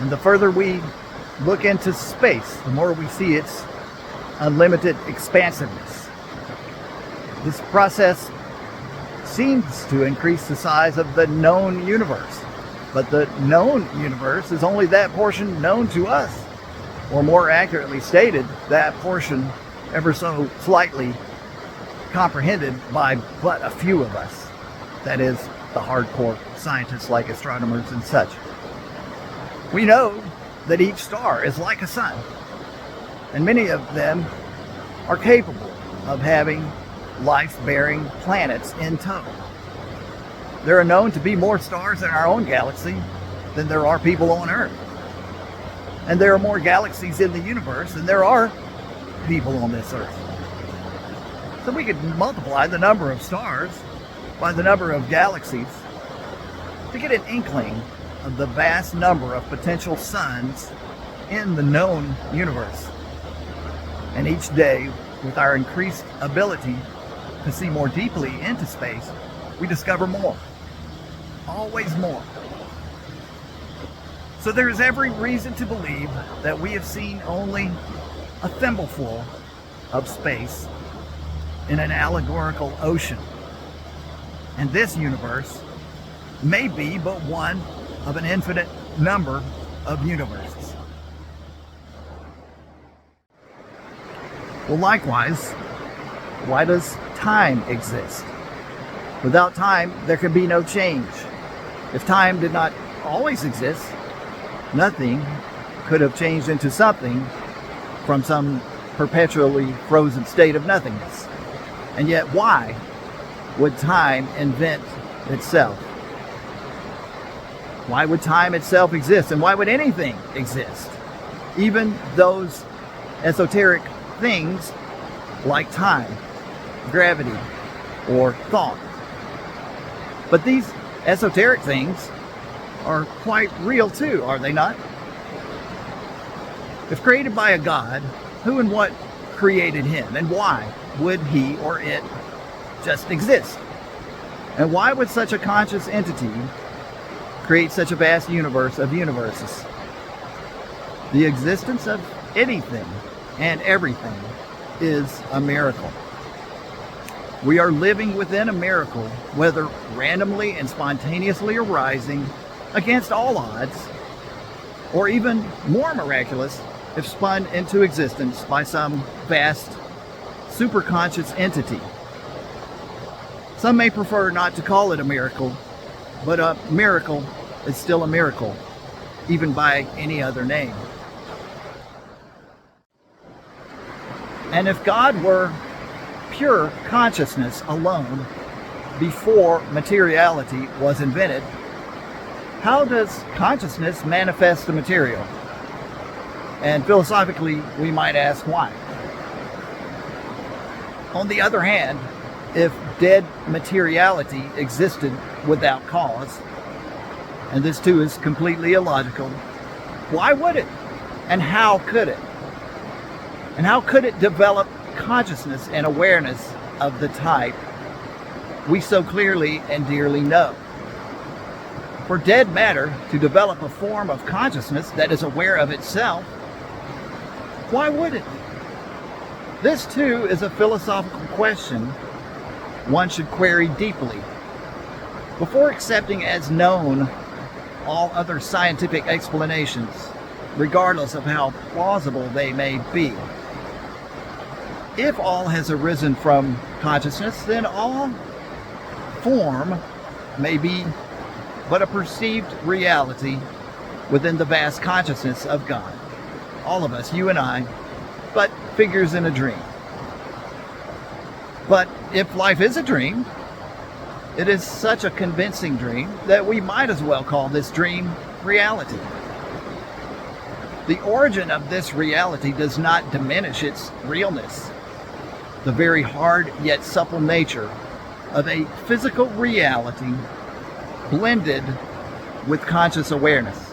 And the further we look into space, the more we see its unlimited expansiveness. This process seems to increase the size of the known universe. But the known universe is only that portion known to us, or more accurately stated, that portion ever so slightly comprehended by but a few of us. That is, the hardcore scientists like astronomers and such. We know that each star is like a sun, and many of them are capable of having life-bearing planets in tow. There are known to be more stars in our own galaxy than there are people on Earth. And there are more galaxies in the universe than there are people on this Earth. So we could multiply the number of stars by the number of galaxies to get an inkling of the vast number of potential suns in the known universe. And each day, with our increased ability to see more deeply into space, we discover more. Always more. So there is every reason to believe that we have seen only a thimbleful of space in an allegorical ocean. And this universe may be but one of an infinite number of universes. Well, likewise, why does time exist? Without time, there can be no change. If time did not always exist, nothing could have changed into something from some perpetually frozen state of nothingness. And yet, why would time invent itself? Why would time itself exist? And why would anything exist? Even those esoteric things like time, gravity, or thought. But these esoteric things are quite real too, are they not? If created by a God, who and what created him, and why would he or it just exist? And why would such a conscious entity create such a vast universe of universes? The existence of anything and everything is a miracle. We are living within a miracle, whether randomly and spontaneously arising against all odds, or even more miraculous if spun into existence by some vast superconscious entity. Some may prefer not to call it a miracle, but a miracle is still a miracle, even by any other name. And if God were pure consciousness alone before materiality was invented, how does consciousness manifest the material? And philosophically, we might ask why. On the other hand, if dead materiality existed without cause, and this too is completely illogical, why would it? And how could it? And how could it develop consciousness and awareness of the type we so clearly and dearly know? For dead matter to develop a form of consciousness that is aware of itself, why would it? This too is a philosophical question one should query deeply before accepting as known all other scientific explanations, regardless of how plausible they may be. If all has arisen from consciousness, then all form may be but a perceived reality within the vast consciousness of God. All of us, you and I, but figures in a dream. But if life is a dream, it is such a convincing dream that we might as well call this dream reality. The origin of this reality does not diminish its realness. The very hard yet supple nature of a physical reality blended with conscious awareness.